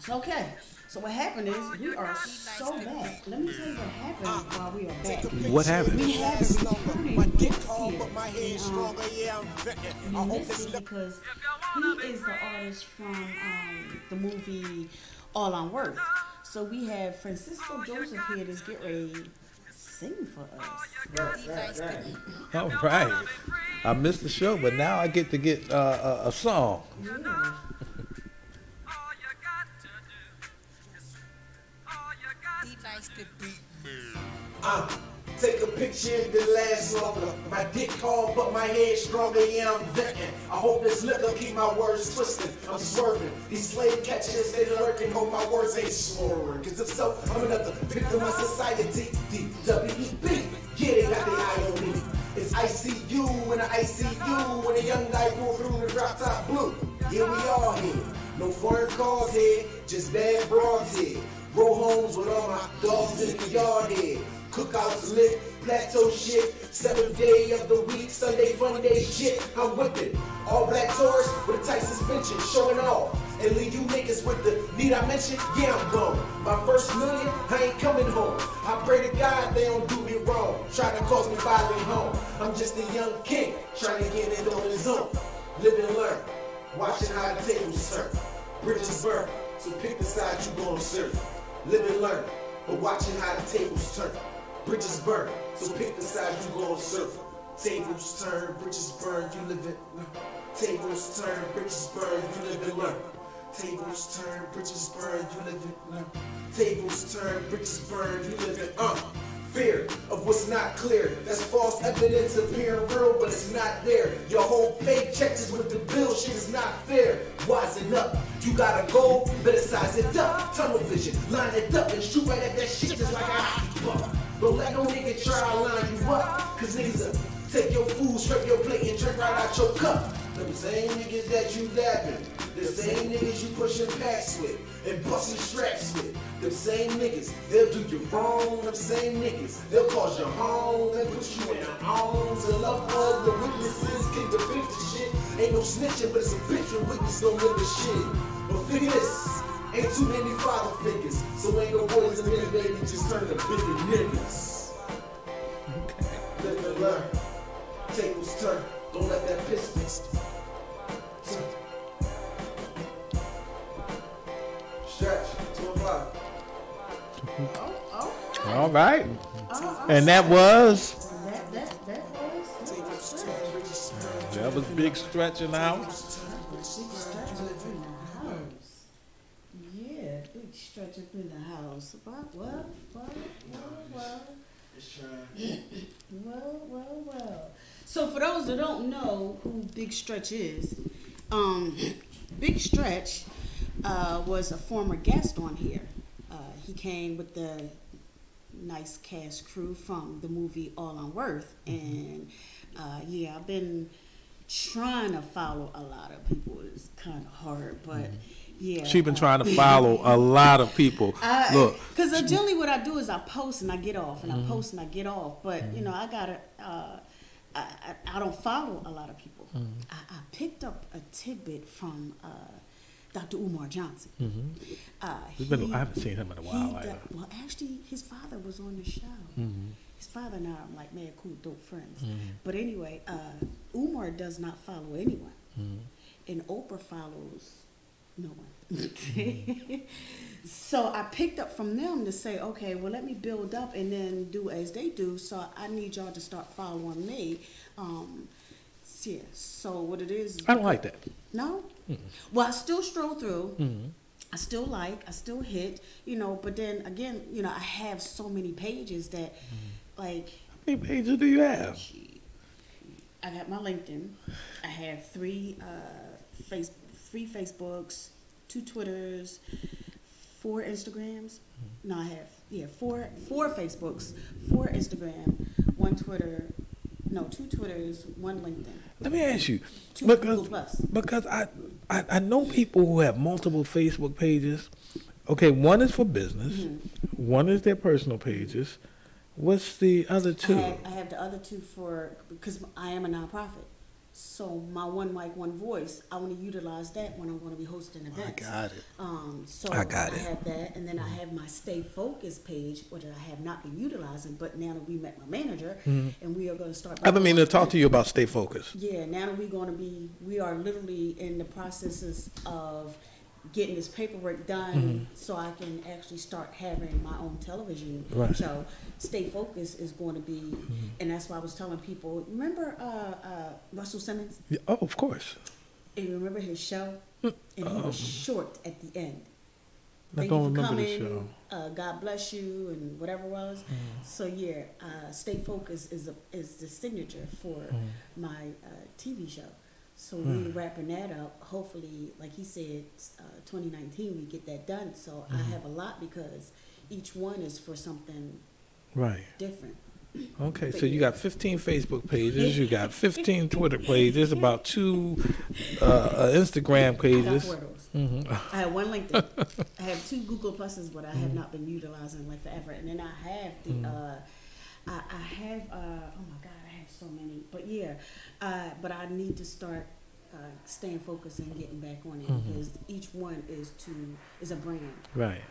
Okay, so what happened is we are so bad. Let me tell you what happened while we are back. What happened? We have a returning guest here, and you missed it because he is the artist from the movie All on Worth. So we have Francisco Joseph here to get ready to sing for us. All right. I missed the show, but now I get to get a song. Yeah. Take a picture that lasts longer. My dick cold, but my head stronger. Yeah, I'm vetting. I hope this liquor keep my words twisted. I'm swerving. These slave catchers, they lurking. Hope my words ain't slurring. Cause if so, I'm another victim of society. D-W-E-B. Yeah, they got the eye on me. It's ICU in the ICU when a young guy go through the drop top blue. Here we are here. No foreign cars here, just bad broads here. Roll homes with all my dogs in the yard here. Cookouts lit, plateau shit. 7th day of the week, Sunday fun day shit. I'm whipping. All black Taurus with a tight suspension, showing off. And leave you niggas with the need I mention. Yeah, I'm gone. My first million, I ain't coming home. I pray to God they don't do me wrong. Try to cause me violent home. I'm just a young king, trying to get it on his own. Live and learn, watching how the tables turn. Bridges burn, so pick the side you gon' surf. Live and learn, but watching how the tables turn. Bridges burn, so pick the side you gon' surf. Tables turn, bridges burn, you live it. Tables turn, bridges burn, you live and learn. Tables turn, bridges burn, you live it. Learn. Tables turn, bridges burn, you live it. Fear of what's not clear. That's false evidence appearing real, but it's not there. Your whole paycheck is with the bill, shit is not fair. Wisen up, you gotta go, better size it up. Tunnel vision, line it up and shoot right at that shit just like a hockey ball. Don't let no nigga try to line you up, cause niggas take your food, scrape your plate and drink right out your cup. Them same niggas that you dabbing, the same niggas you pushing packs with and busting straps with. Them same niggas, they'll do you wrong. Them same niggas, they'll cause you harm. They'll put you in their arms. And love all the witnesses can defend the shit. Ain't no snitching, but it's a picture witness don't live the shit. But figure this, ain't too many father figures, so ain't no boys in there, baby, just turn to bigger niggas. Live and learn, tables turn, don't let that pistol turn. Stretch, 2 o'clock. All right. And that was? That was Big Stretch in the house. Yeah, Big Stretch up in the house. Well. So for those that don't know who Big Stretch is, Big Stretch was a former guest on here. He came with the nice cast crew from the movie All on Worth, and yeah, I've been trying to follow a lot of people. It's kind of hard, but yeah. She's been trying to follow a lot of people. Look, because generally what I do is I post and I get off, and I post and I get off. But you know, I gotta. I don't follow a lot of people. I picked up a tidbit from Dr. Umar Johnson. I haven't seen him in a while. Well, actually, his father was on the show. His father and I are like mad cool, dope friends. But anyway, Umar does not follow anyone, and Oprah follows no one. So I picked up from them to say, okay, well, let me build up and then do as they do. So I need y'all to start following me. Yeah. So what it is I don't like that. No. Well, I still stroll through. I still I still hit, you know, but then again, you know, I have so many pages that, like. How many pages do you have? I got my LinkedIn. I have 3 free Facebooks, 2 Twitters, 4 Instagrams. No, I have, 4 Facebooks, 4 Instagram, 1 Twitter, no, 2 Twitters, 1 LinkedIn. Let me ask you, 2 Google Plus. Because I know people who have multiple Facebook pages. Okay, one is for business, one is their personal pages. What's the other 2? I have the other 2 because I am a nonprofit. So my one mic, one voice, I want to utilize that when I'm going to be hosting events. I got it. So I got it. have that, and then I have my Stay Focused page, which I have not been utilizing. But now that we met my manager, and we are going to start. I've been meaning to talk to you about Stay Focused. Yeah, now that we are literally in the processes of getting this paperwork done so I can actually start having my own television show. Stay Focused is going to be, and that's why I was telling people, remember Russell Simmons? Yeah, oh, of course. And remember his show? And he was short at the end. I Thank don't you for remember coming. the show. God bless you, and whatever it was. So yeah, Stay Focused is the signature for my TV show. So we're wrapping that up. Hopefully, like he said, 2019 we get that done. So I have a lot because each one is for something different. Okay, so you got 15 Facebook pages, you got 15 Twitter pages, about 2 Instagram pages. I got 4 of those. I have 1 LinkedIn. I have 2 Google Pluses, but I have not been utilizing like forever. And then I have the, I have, oh my God, I have so many. But yeah, but I need to start staying focused and getting back on it because each one is a brand. Right.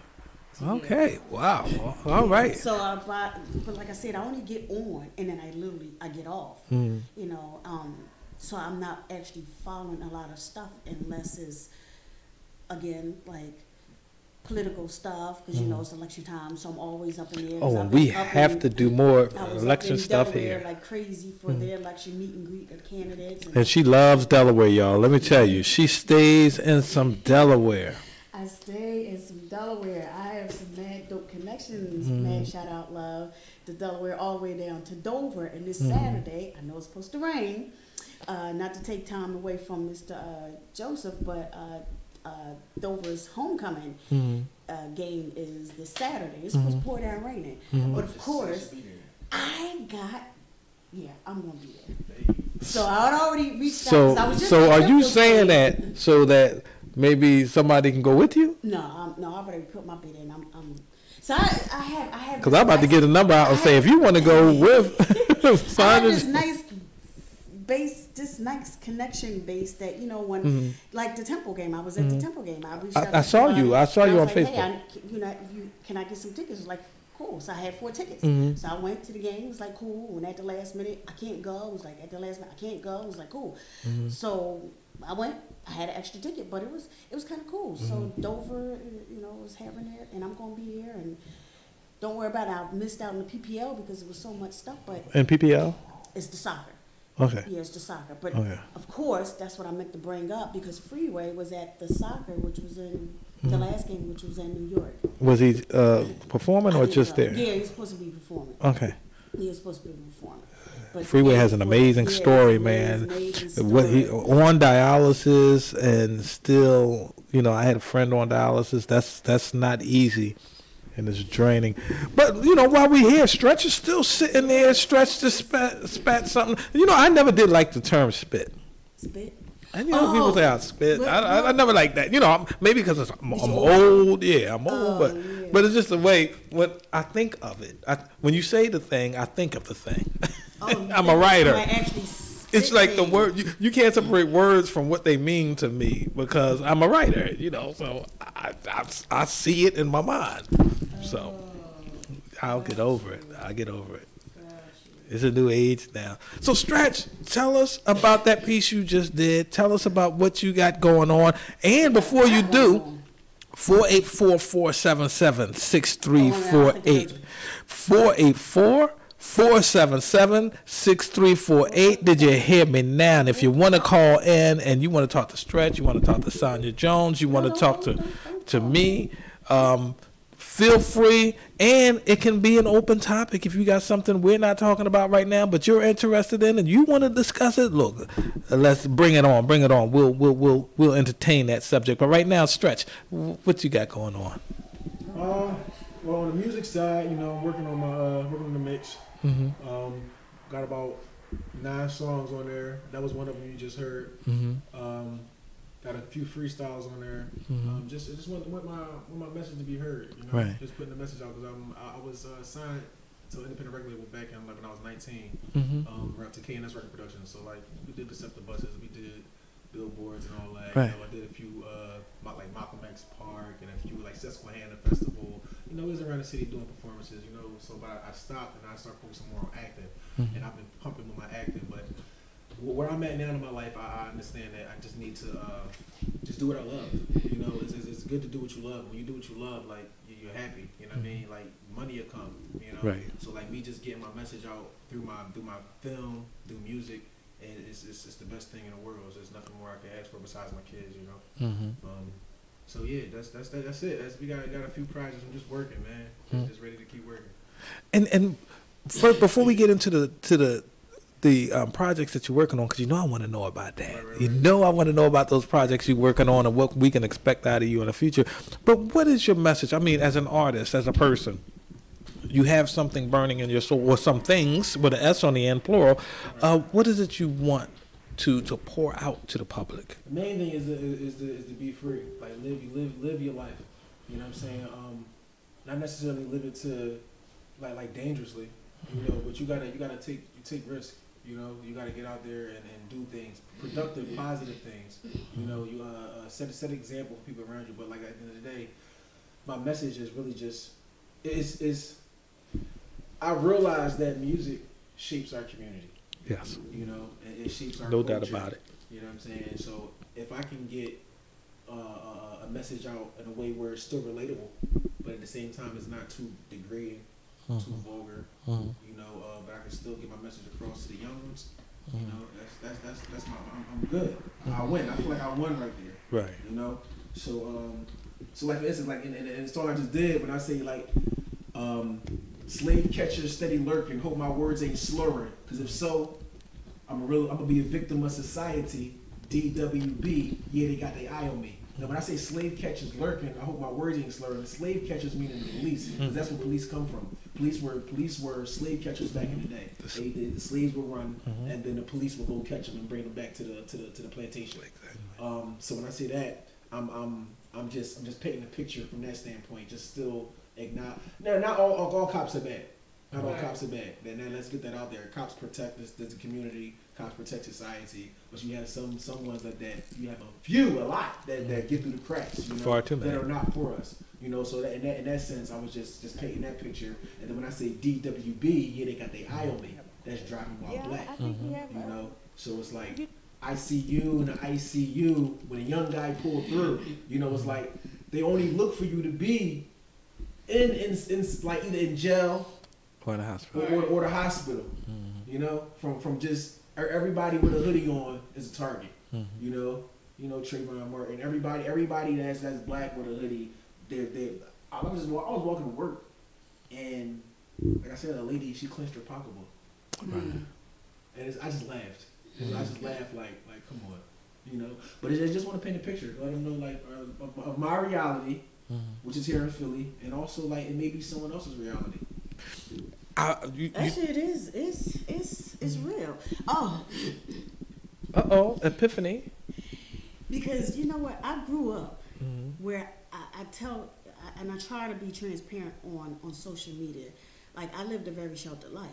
So, Okay. yeah. Wow. All right. So, but like I said, I only get on and then I get off. You know, so I'm not actually following a lot of stuff unless it's again like political stuff because you know it's election time, so I'm always up in the air. Oh, and we have to do more election stuff here. Like crazy for their election meet and greet of candidates. And she loves Delaware, y'all. Let me tell you, she stays in some Delaware. I stay in some Delaware. I have some mad dope connections. Mad shout out love to Delaware all the way down to Dover. And this Saturday, I know it's supposed to rain. Not to take time away from Mr. Joseph, but Dover's homecoming game is this Saturday. It's supposed to pour down raining. But of course, I'm going to be there. So I had already reached out. I was just so are you saying that so that maybe somebody can go with you? No, I've already put my bid in. So I have. Because I'm about to get a number out and say, if you want to go with, I have this nice base, this nice connection base that, you know, when, like the Temple game, I was at the Temple game. I saw you on Facebook. Hey, can I get some tickets? I was like, cool. So I had 4 tickets. So I went to the game. It was like, cool. And at the last minute, I can't go. It was like, at the last minute, I can't go. It was like, cool. So I went. I had an extra ticket, but it was kind of cool. So Dover, you know, was having it, and I'm going to be here. And don't worry about it. I missed out on the PPL because it was so much stuff. But and PPL? It's the soccer. Okay. Yeah, it's the soccer. But of course, that's what I meant to bring up because Freeway was at the soccer, which was in the last game, which was in New York. Was he performing or just there? Yeah, he was supposed to be performing. Okay. He was supposed to be performing. But Freeway has an amazing story, man. What he on dialysis and still, you know, I had a friend on dialysis. That's not easy. And it's draining. But, you know, while we're here, Stretch is still sitting there. Stretch just spat something. You know, I never did like the term spit. Spit? And, you know, people say I spit. I never like that. You know, maybe because I'm old. Yeah, I'm old. But it's just the way when I think of it. When you say the thing, I think of the thing. I'm a writer. It's like the word. You can't separate words from what they mean to me because I'm a writer, you know. So I see it in my mind. So I'll get over it. It's a new age now. So Stretch, tell us about that piece you just did. Tell us about what you got going on. And before you do, 484-477-6348. 484-477-6348. Did you hear me now? And if you want to call in and you want to talk to Stretch, you want to talk to Sonia Jones, you want to talk to me, feel free. And it can be an open topic if you got something we're not talking about right now, but you're interested in and you want to discuss it. Look, let's bring it on. We'll entertain that subject. But right now, Stretch, what you got going on? Well, on the music side, you know, I'm working on the mix. Got about 9 songs on there. That was one of them you just heard. Got a few freestyles on there. Just want my message to be heard. You know? Right. Just putting the message out because I was signed to independent record label back in like when I was 19. Around to KNS Record Production. So like we did the buses, we did billboards and all that. Right. You know, I did a few like Malcolm X Park and a few like Susquehanna Festival. You know, we was around the city doing performances. You know, so but I stopped and I started focusing more on acting, and I've been pumping with my acting. But where I'm at now in my life, I understand that I just need to just do what I love. You know, it's good to do what you love. When you do what you love, like you're happy. You know what I mean? Like money will come. You know. Right. So like me just getting my message out through my film, through music, and it's the best thing in the world. There's nothing more I can ask for besides my kids. You know. So yeah, that's it. We got a few projects. I'm just working, man. Just ready to keep working. And before we get into the projects that you're working on, because you know I want to know about that. Right. You know I want to know about those projects you're working on and what we can expect out of you in the future. But what is your message? I mean, as an artist, as a person, you have something burning in your soul, or some things with an S on the end, plural. What is it you want to pour out to the public? The main thing is to be free. Like live your life. You know what I'm saying? Not necessarily live it to like dangerously. You know, but you gotta take risks. You know, you gotta get out there and do things, productive, positive things. You know, you set an example for people around you. But like at the end of the day, my message is really just is I realize that music shapes our community. Yes. You know, it shapes our no culture. doubt about it. You know what I'm saying? So if I can get a message out in a way where it's still relatable, but at the same time it's not too degrading, too vulgar, you know, but I can still get my message across to the young ones. You know, that's my I'm good. I win. I feel like I won right there. Right. You know, so like for instance, like in the song I just did, when I say like slave catchers steady lurking, hope my words ain't slurring, because if so, I'm gonna be a victim of society. DWB, yeah, they got their eye on me. Now, when I say slave catchers lurking, I hope my words ain't slurring. The slave catchers meaning the police, because that's where police come from. Police were slave catchers back in the day. The slaves would run, and then the police would go catch them and bring them back to the plantation. Exactly. So when I say that, I'm just painting a picture from that standpoint. Just still acknowledge. No, not all cops are bad. Not all cops are bad. Now let's get that out there. Cops protect the community. Cops protect society. But you have some ones like that. You have a lot that get through the cracks. You know, far too many that are not for us. You know, so that, in that sense, I was just painting that picture. And then when I say DWB, yeah, they got their eye on me. That's driving while black. I think we have you know, so it's like I see you and I see you. When a young guy pulled through, you know, it's like they only look for you to be in like either in jail or the hospital or the hospital. You know, from just everybody with a hoodie on is a target. You know, Trayvon Martin. Everybody that's black with a hoodie. I was walking to work, and like I said, a lady, she clenched her pocketbook, and I just laughed. I just laughed like come on, you know. But I just want to paint a picture, let them know like of my reality, which is here in Philly, and also like it may be someone else's reality. Actually, it is. It's real. Epiphany. Because you know what, I grew up where I tell, and I try to be transparent on social media. Like I lived a very sheltered life.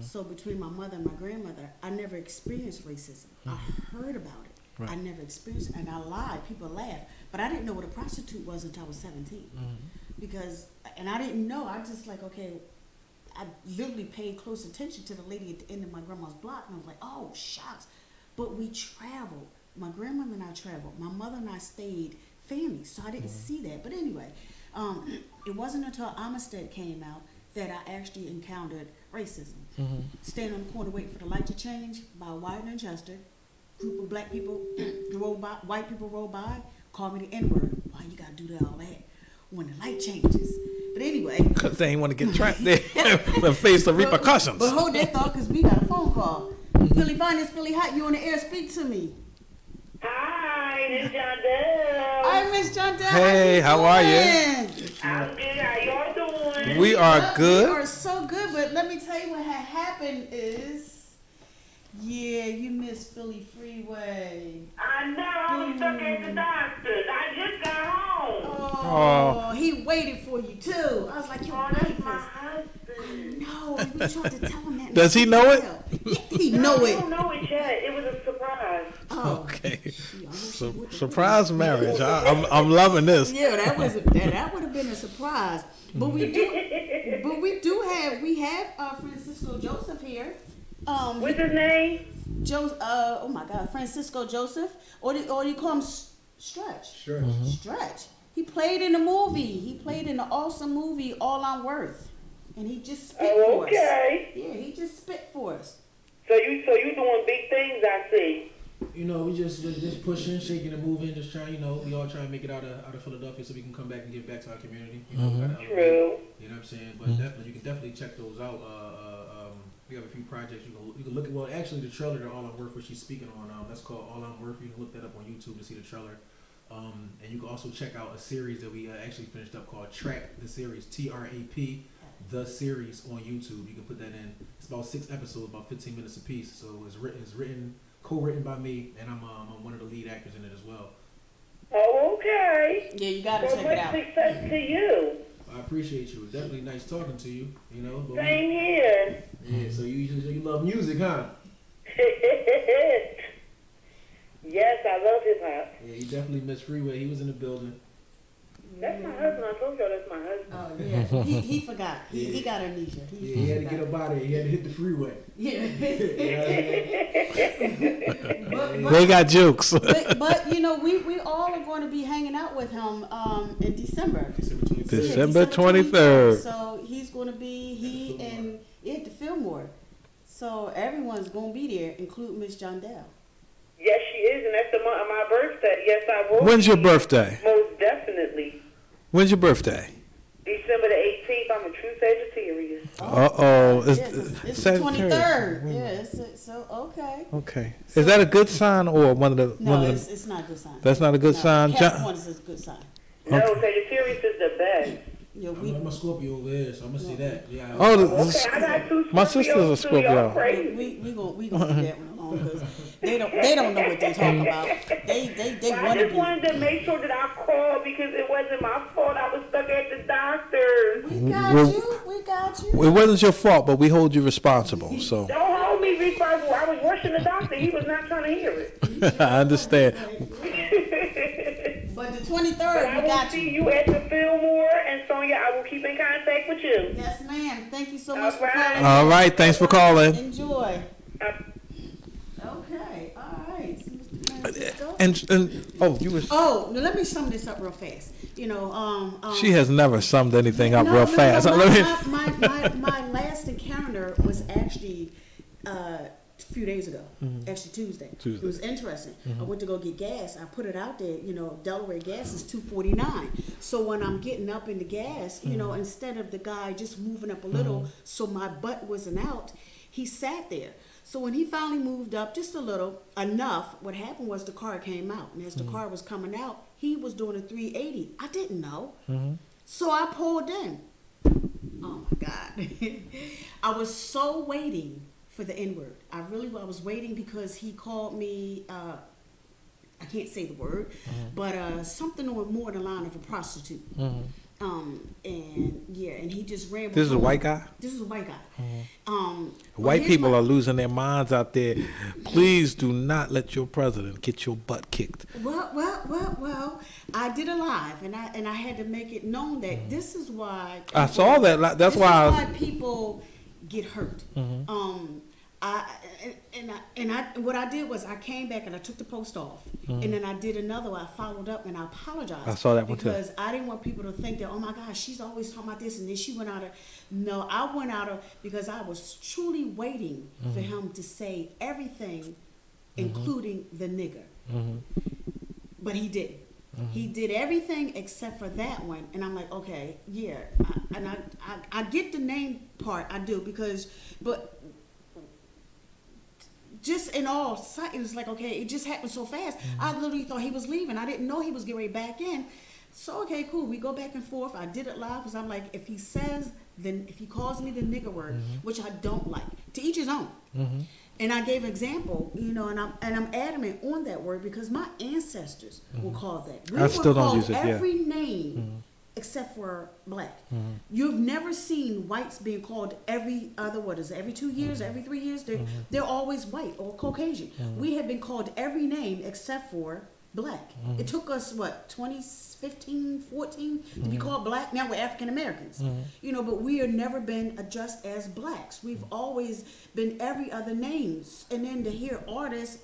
So between my mother and my grandmother, I never experienced racism. I heard about it. Right. I never experienced it, and I lied. People laughed, but I didn't know what a prostitute was until I was 17. Because, and I didn't know. I just like, okay, I literally paid close attention to the lady at the end of my grandma's block, and I was like, oh, shucks. But we traveled. My grandmother and I traveled. My mother and I stayed family, so I didn't see that. But anyway, it wasn't until Amistad came out that I actually encountered racism. Standing on the corner waiting for the light to change by Wyatt and Chester, group of black people roll by, white people roll by, call me the N-word. Why you gotta do all that when the light changes? But anyway, because they ain't want to get trapped there and face the repercussions. But hold that thought, because we got a phone call. Philly Finance, Philly Hott, you on the air? Speak to me. Hi, this is John Dell. Hi, Miss John Dell. Hey, how are you? I'm good. How y'all doing? We are good. We are so good, but let me tell you what had happened is, yeah, you missed Philly Freeway. I know. I was stuck at the doctor's. I just got home. Oh, he waited for you too. I was like, you that's my husband. No, we tried to tell him that. Does he know it? Yeah, he know We it. don't know it yet. It was a surprise. Oh. Okay. Surprise marriage. I'm loving this. Yeah, that would have been a surprise. But we have Francisco Joseph here. What's his name? Oh my God, Francisco Joseph, or you call him Stretch. Sure. Stretch. He played in the movie. He played in the awesome movie All I'm Worth, and he just spit for us. Okay. Yeah, he just spit for us. So you doing big things, I see. You know, we just pushing, shaking, and moving, just trying. You know, we all trying to make it out of Philadelphia so we can come back and give back to our community. You know, True. You know what I'm saying? But definitely, you can definitely check those out. We have a few projects you can look at. Well, actually, the trailer to All I'm Worth, which she's speaking on, that's called All I'm Worth. You can look that up on YouTube to see the trailer. And you can also check out a series that we actually finished up called Trap the Series, TRAP, the series on YouTube. You can put that in. It's about 6 episodes, about 15 minutes apiece. So it's co-written by me, and I'm one of the lead actors in it as well. Oh, okay. Yeah, you gotta Well, check it out. much success to you. I appreciate you. It's definitely nice talking to you. You know. But Same here. Yeah. So you love music, huh? Yes, I love hip hop. Yeah, you definitely missed Freeway. He was in the building. That's my husband. I told you that's my husband. Oh yeah, he forgot. He got amnesia. He had to get up out of here. He had to hit the freeway. Yeah. They got jokes. but you know, we all are going to be hanging out with him in December. December 23rd. So he's going to be at the Fillmore. So everyone's going to be there, including Miss John Dell. Yes, she is, and that's the month of my birthday. Yes, I will. When's your birthday? Most definitely. When's your birthday? December the 18th. I'm a true Sagittarius. It's the 23rd. Yeah, so okay. Okay. Is that a good sign or one of the? No, it's not a good sign. That's not a good sign. Capricorn is a good sign. No, Sagittarius is the best. Yeah, I'm a Scorpio over here, so I'm gonna say that. Yeah. Okay, I got 2 Scorpios my sister's a Scorpio. Too, crazy. we gonna do that one alone because they don't know what they're talking about. They Well, I want to just wanted to make sure that I called because it wasn't my fault. I was stuck at the doctor's. We got you. It wasn't your fault, but we hold you responsible. So Don't hold me responsible. I was rushing the doctor. He was not trying to hear it. I understand. But the 23rd, But I we will got see you. you at the Fillmore, and Sonia, I will keep in contact with you. Yes, ma'am. Thank you so much for All right. calling. All right. Thanks for calling. Enjoy. Okay. All right. So Mr. Francisco. And you were. Oh, now let me sum this up real fast. You know, She has never summed anything up no, real no, fast. no, Let me- my last encounter was actually a few days ago. Actually Tuesday. It was interesting. I went to go get gas. I put it out there. You know, Delaware gas is $2.49. So when I'm getting up in the gas, you know, instead of the guy just moving up a little, so my butt wasn't out, he sat there. So when he finally moved up just a little, enough, what happened was the car came out. And as the car was coming out, he was doing a 380. I didn't know. So I pulled in. Oh my God. I was so waiting for the N-word. I was waiting because he called me, I can't say the word, but something on more than the line of a prostitute. And he just ran. This is a white guy? This is a white guy. White people are losing their minds out there. Please do not let your president get your butt kicked. Well, I did a live, and I had to make it known that this is why people, I saw that. That's why. People get hurt. What I did was I came back and I took the post off, and then I did another one. I followed up and I apologized. I saw that one too. Because I didn't want people to think that, oh my gosh, she's always talking about this, and then she went out of. No, I went out of because I was truly waiting for him to say everything, including the nigger. But he didn't. He did everything except for that one, and I'm like, okay, yeah, I get the name part, I do, but just in all sight, it was like, okay, it just happened so fast. I literally thought he was leaving. I didn't know he was getting ready back in. So okay, cool. We go back and forth. I did it live because I'm like, if he calls me the nigger word, which I don't like, to each his own. And I gave an example, you know, and I'm adamant on that word because my ancestors will call that. We I still don't use it. Every Yeah. name except for black. You've never seen whites being called every 2 years, every 3 years? They're always white or Caucasian. We have been called every name except for black. It took us, 2015, 14 to be called black? Now we're African Americans. You know, but we have never been addressed as blacks. We've always been every other names. And then to hear artists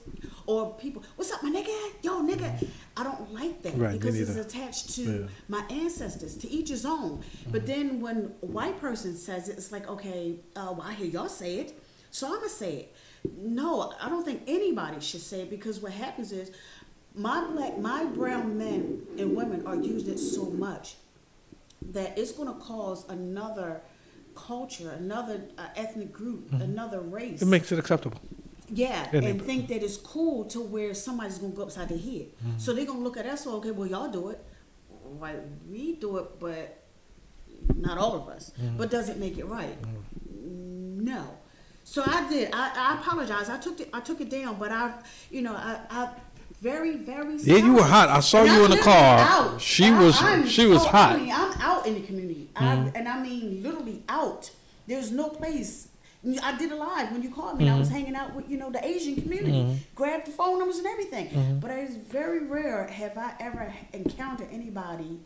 or people, what's up, my nigga? Yo, nigga. I don't like that because it's attached to my ancestors. To each his own. But then when a white person says it, it's like, okay, well, I hear y'all say it, so I'm going to say it. No, I don't think anybody should say it, because what happens is my brown men and women are using it so much that it's going to cause another culture, another ethnic group, another race. It makes it acceptable. Yeah, and think that it's cool to where somebody's going to go upside their head. So they're going to look at us, okay, well, y'all do it. Like, we do it, but not all of us. But does it make it right? No. So I did. I apologize. I took it down, but I very, very sorry. Yeah, you were hot. I saw you in the car. She was hot. I mean, I'm out in the community. And I mean literally out. There's no place. I did a live when you called me. I was hanging out with, the Asian community. Grabbed the phone numbers and everything. But it's very rare have I ever encountered anybody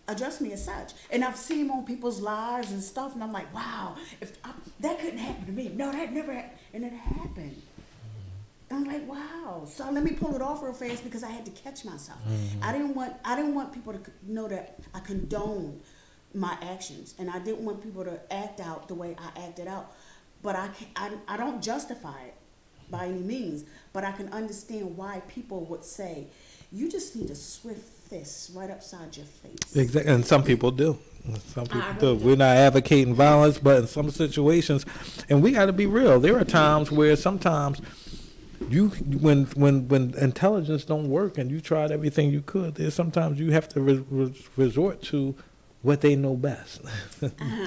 address me as such. And I've seen on people's lives and stuff, and I'm like, wow, that couldn't happen to me. No, that never happened. And it happened. And I'm like, wow. So let me pull it off real fast because I had to catch myself. I didn't want people to know that I condone my actions, and I didn't want people to act out the way I acted out. But I don't justify it by any means, but I can understand why people would say, you just need a swift fist right upside your face. Exactly, and some people do. Some people do. We're not advocating violence, but in some situations, and we got to be real. There are times where sometimes when intelligence don't work and you tried everything you could, there's sometimes you have to resort to what they know best.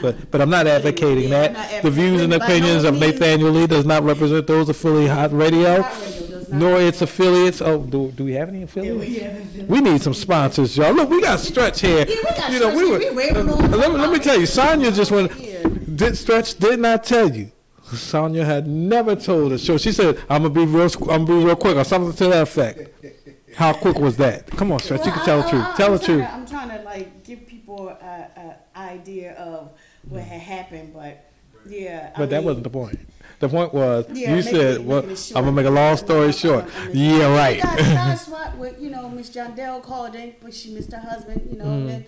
but I'm not advocating that. The views and opinions of Nathaniel Lee does not represent those of Philly Hot Radio, nor its affiliates. Oh, do we have any affiliates? We need some sponsors, y'all. Look, we got Stretch here. Let me tell you, Sonya just went. Stretch did not tell you. Sonya had never told us. So she said, "I'm gonna be real quick," or something to that effect. How quick was that? Come on, Stretch. You can tell the truth. Tell the truth. I'm trying to give people an idea of what had happened, but yeah. But that wasn't the point. The point was you said, "Well, I'm gonna make a long story short." Yeah, right. That's what Miss John Dell called in, but she missed her husband. And then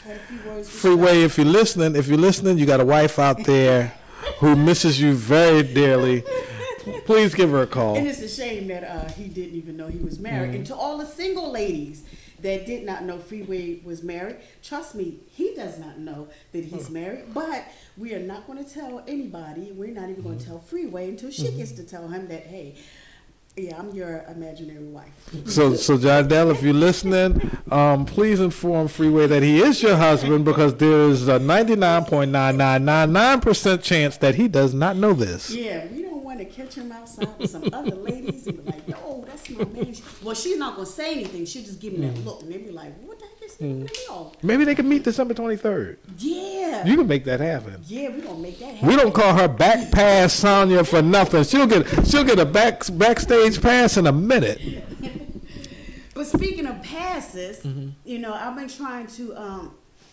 had a few words. Freeway, if you're listening, you got a wife out there who misses you very dearly. Please give her a call. And it's a shame that he didn't even know he was married. And to all the single ladies that did not know Freeway was married, trust me, he does not know that he's married. But we are not going to tell anybody. We're not even going to tell Freeway until she gets to tell him that, hey, yeah, I'm your imaginary wife. So John Dell, if you're listening, please inform Freeway that he is your husband, because there is a 99.9999% chance that he does not know this. Yeah, we don't want to catch him outside with some other ladies and be like, yo, that's my man. Well, she's not going to say anything. She'll just give me that look, and they'll be like, what the heck is happening? Maybe they can meet December 23rd. Yeah. You can make that happen. Yeah, we're going to make that happen. We don't call her back pass Sonya for nothing. She'll get a backstage pass in a minute. But speaking of passes, I've been trying to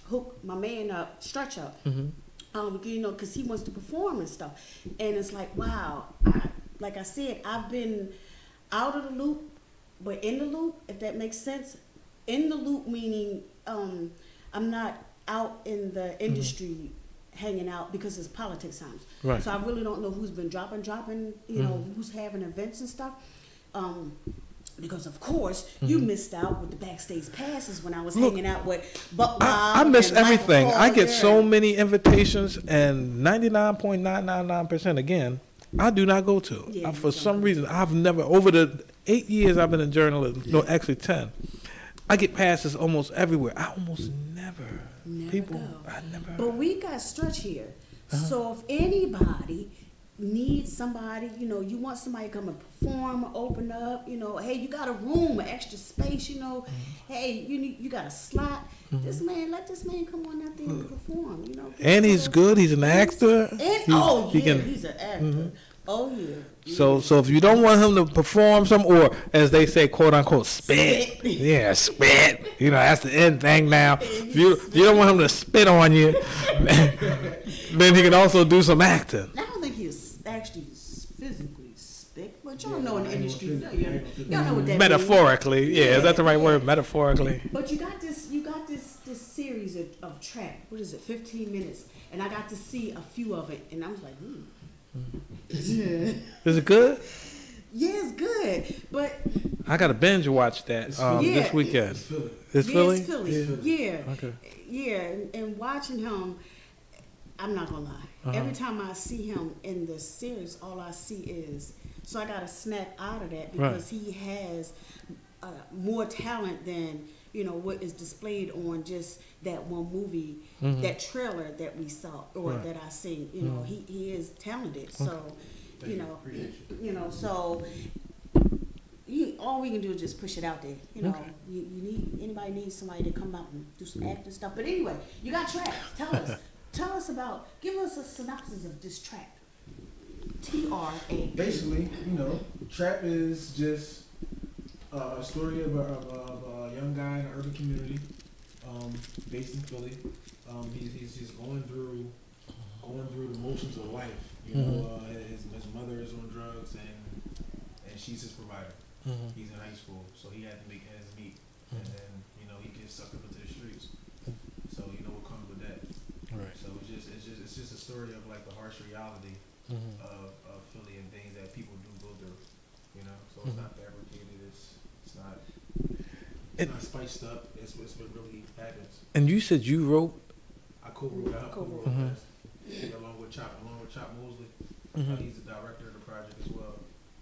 hook my man up, Stretch up, because he wants to perform and stuff. And it's like, wow, like I said, I've been out of the loop, but in the loop, if that makes sense. In the loop meaning I'm not out in the industry hanging out because it's politics times. Right. So I really don't know who's been dropping, who's having events and stuff. Because of course you missed out with the backstage passes when I was hanging out with Buck Wild. I miss everything. I get there. so many invitations, and 99.999% again, I do not go to. Yeah, For some reason, I've never, over the 8 years I've been in journalism, no, actually 10, I get passes almost everywhere. I almost never go. I never. But we got Stretch here. So if anybody need somebody, you want somebody to come and perform, open up, hey, you got a room, an extra space, hey, you got a slot. Let this man come on out there and perform, And he's good. He's an actor. And he's an actor. Mm-hmm. Oh yeah. So if you don't want him to perform or as they say, quote unquote, spit. Yeah, spit. That's the end thing now. If you don't want him to spit on you, then he can also do some acting. I don't think he's actually physically spit, but y'all know in the industry, y'all know what that metaphorically, means. yeah, is that the right word? Metaphorically. But you got this series of track. What is it? 15 minutes, and I got to see a few of it, and I was like, Yeah. Is it good? Yeah, it's good, but I got to binge watch that this weekend. It's Philly. It's Philly. Yeah. Okay. Yeah, and watching him, I'm not gonna lie. Every time I see him in the series, all I see is so I got to snap out of that because he has more talent than what is displayed on just that one movie, that trailer that we saw or that I seen. He is talented. So, so all we can do is just push it out there. Anybody needs somebody to come out and do some acting stuff. But anyway, you got track. Tell us give us a synopsis of this track. TRA. Basically, trap is just a story of a young guy in an urban community, based in Philly. He's just going through the motions of life. His mother is on drugs and she's his provider. He's in high school, so he had to make ends meet, and then he gets sucked up into the streets. So what comes with that. Right. So it's just a story of like the harsh reality of Philly and things that people do go through. So it's not fabricated. It's not spiced up. It's what really happens. And you said you wrote. I co-wrote that along with Chop Mosley. He's the director of the project as well.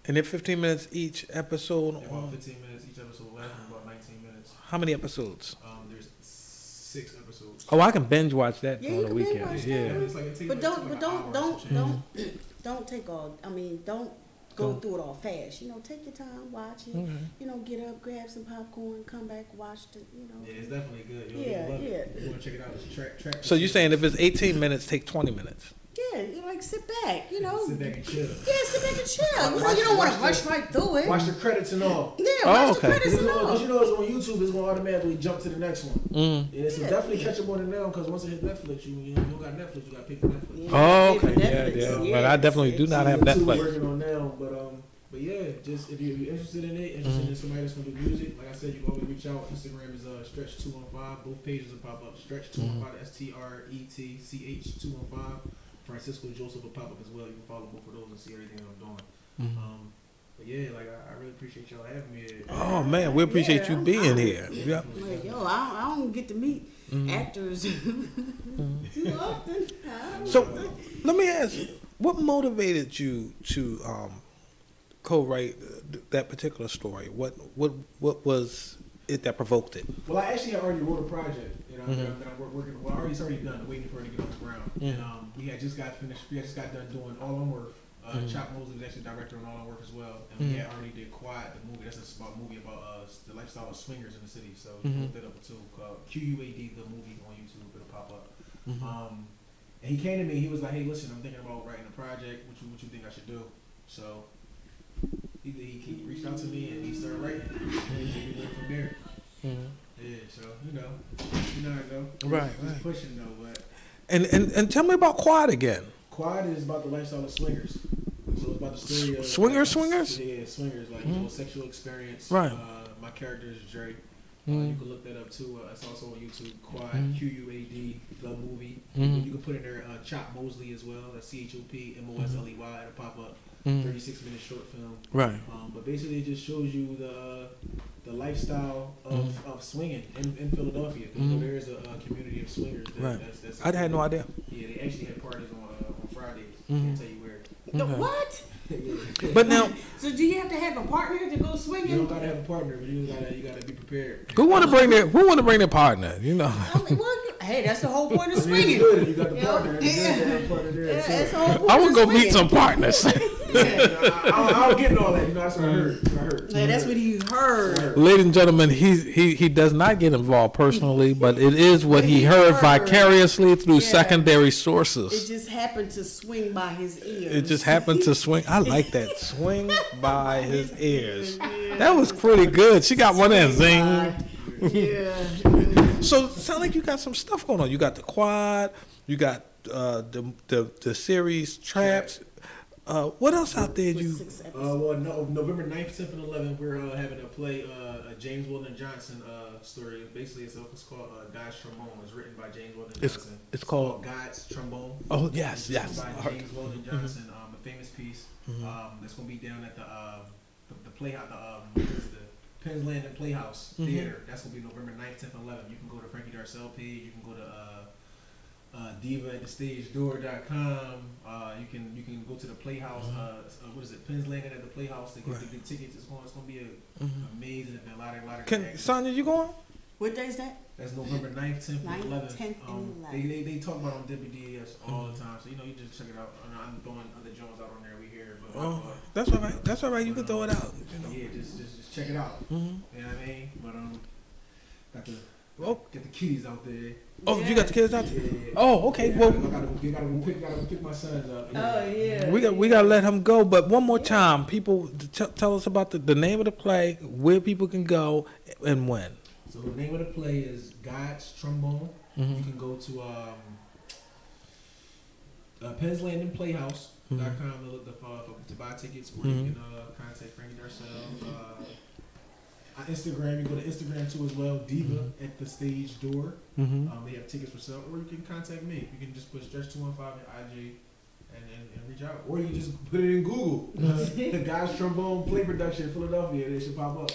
And they're 15 minutes each episode. About 15 minutes each episode, lasting about 19 minutes. How many episodes? There's 6 episodes. Oh, I can binge watch that on the weekend. But don't take all. I mean, don't go through it all fast. Take your time, watch it. Get up, grab some popcorn, come back, watch it. Yeah, it's definitely good. You'll love it. You want to check it out? It's track. So you're saying if it's 18 minutes, take 20 minutes? Yeah, sit back, Sit back and chill. Yeah, sit back and chill. You don't want to rush right through it. Watch the credits and all. Yeah, watch the credits and all. Because it's on YouTube, it's going to automatically jump to the next one. So definitely catch up on it now, because once it hits Netflix, you don't got Netflix, you got to pay for Netflix. Oh, okay. Yeah. But I definitely do not have Netflix. We're working on now, but yeah, just if you're interested in it, interested in somebody that's going to do music, like I said, you can always reach out. Instagram is Stretch215. Both pages will pop up. Stretch215, STRETCH215. Francisco Joseph will pop up as well. You can follow both of those and see everything that I'm doing. But yeah, I really appreciate y'all having me here. Oh man, we appreciate you being here. Yeah. I don't get to meet actors too often. So let me ask you, what motivated you to co-write that particular story? What was it that provoked it? Well, I actually already wrote a project. That I'm working. Well, it's already done. I'm waiting for it to get off the ground. And we had just got finished. We just got done doing All On Work. Chop Mosley was actually director on All On Work as well. And we had already did Quad, the movie. That's a movie about the lifestyle of swingers in the city. So we looked that up too. Called QUAD, the movie on YouTube. It'll pop up. And he came to me. He was like, "Hey, listen, I'm thinking about writing a project. What you think I should do?" So he reached out to me and he started writing. And we went from there. Yeah, so you know how it go. Right. Pushing though, but. And tell me about Quad again. Quad is about the lifestyle of swingers. So it's about the story of swingers. Yeah, swingers, like sexual experience. Right. My character is Dre. You can look that up too. It's also on YouTube. Quad QUAD the movie. You can put in there Chop Mosley as well. That's CHOP MOSLEY. It'll pop up. 36-minute short film. Right. But basically, it just shows you the lifestyle of swinging in Philadelphia. There is a community of swingers. That's I had no idea. Yeah, they actually had parties on Fridays. Can't tell you where. What? But now, so do you have to have a partner to go swinging? You don't gotta have a partner, but you gotta be prepared. Who want to bring their partner? Well, Hey, that's the whole point of It's swinging. good if you got the You partner. know? It's good to have a partner there. Yeah, too. that's the whole point I would of go meet swinging. some partners. I don't get all that. You know, that's what I heard. That's what I heard. Yeah, that's what he heard. Ladies and gentlemen, he does not get involved personally, but it is what he heard vicariously through secondary It sources. just happened to swing by his ears. It just happened to swing. I like that. Swing by his ears. That was pretty good. She got one in. Zing. Yeah. So it sounds like you got some stuff going on. You got the quad. You got the series traps. What else out there? You Well, no, November 9th, 10th, and 11th, we're having a play, a James Weldon Johnson story. Basically, it's called God's Trombone. It's written by James Weldon Johnson. It's called God's Trombone. Oh yes, It's yes. written by James Weldon Johnson, a famous piece. That's going to be down at the Playhouse, the Penn's Landing Playhouse Theater. That's going to be November 9th, 10th, and 11th. You can go to Frankie Darcell page. You can go to diva@thestagedoor.com. You can go to the Playhouse. What is it? Penn's Landing at the Playhouse to get the tickets. It's going to be an amazing event. A lot of reaction. Sonya, you going? What day is that? That's November 9th, 10th, and 9th, 11th. 10th, and 11th. They talk about it on WDS all the time, so you just check it out. I'm throwing other Jones out on there. We hear, but That's all right. That's all right. You can throw it out. yeah, just check it out. You know what I mean? But got the get the kitties out there. Oh, you got the kids out there? Yeah. Oh, okay. Yeah, Well, gotta pick my sons up. Oh yeah. we gotta let him go. But one more time, people, tell us about the name of the play, where people can go, and when. So the name of the play is God's Trombone. You can go to Penn's Landing Playhouse.com to buy tickets, or you can contact Frankie Darcell. Instagram, you go to Instagram too as well, Diva at the Stage Door. They have tickets for sale, or you can contact me. You can just put Stretch215 at IG and reach out, or you can just put it in Google. The God's Trombone Play Production, Philadelphia. They should pop up.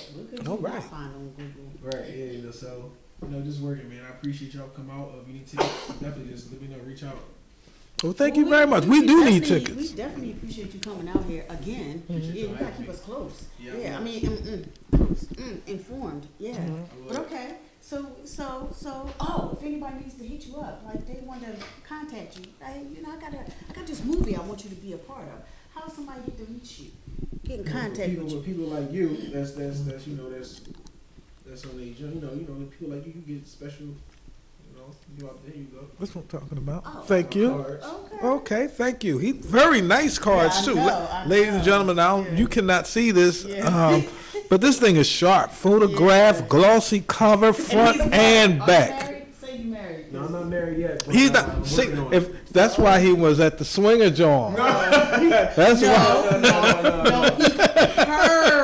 All right. Find on Google. Right, yeah. So just working, man. I appreciate y'all come out. If you need tickets, definitely just let me know. Reach out. Well, thank you very much. We do need tickets. We definitely appreciate you coming out here again. Yeah, you gotta keep us close. Yeah, I mean, close, informed. Yeah, but okay. So, if anybody needs to hit you up, like they want to contact you, hey, I got this movie I want you to be a part of. How does somebody get to reach you? Get in contact with you. People like you. That's that's on the people like you get special. You out there, you go. That's what I'm talking about. Oh, Thank you. Cards. Okay, thank you. He very nice cards too. Ladies and gentlemen, now you cannot see this, but this thing is sharp. Photograph, glossy cover, front and back. Say you married. No, I'm not married yet. But, He's not. See, if that's why he was at the swinger joint. That's why. No, he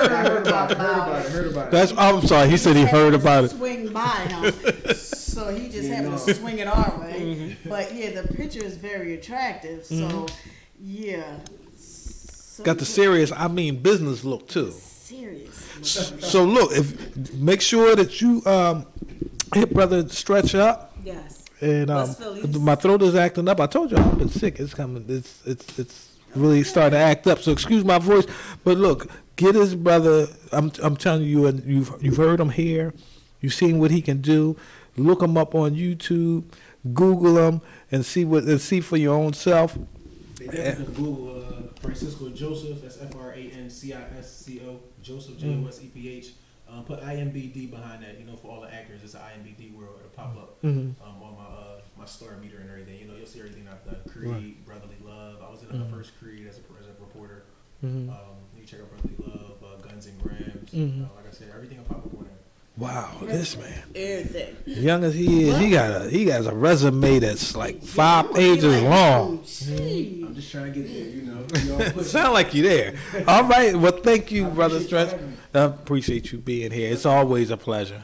heard about it. That's. I'm sorry. He said he heard about it. Swing by him, so he just happened to swing it our way. But yeah, the picture is very attractive. So yeah. So Got the serious, business look too. serious. So look, make sure that you hit Brother Stretch up. Yes. And West Phillies. my throat is acting up. I told you I've been sick. It's coming. It's really starting to act up. So excuse my voice. But look, get his brother. I'm telling you, and you've heard him here. You've seen what he can do. Look him up on YouTube. Google him and see for your own self. They definitely Google Francisco Joseph. That's Francisco Joseph Joseph. Put IMBD behind that. For all the actors, it's an IMBD world. It'll pop up on my star meter and everything. You'll see everything I've done. Creed, Brotherly Love. I was in the first Creed as a reporter. You check out Brotherly Love, Guns and Grams. Like I said, everything will pop up on there. Wow, this man. Everything. Young as he is, he has a resume that's like 5 pages long. I'm just trying to get there, Sound like you there. All right. Well, thank you, Brother Stretch. I appreciate you being here. It's always a pleasure.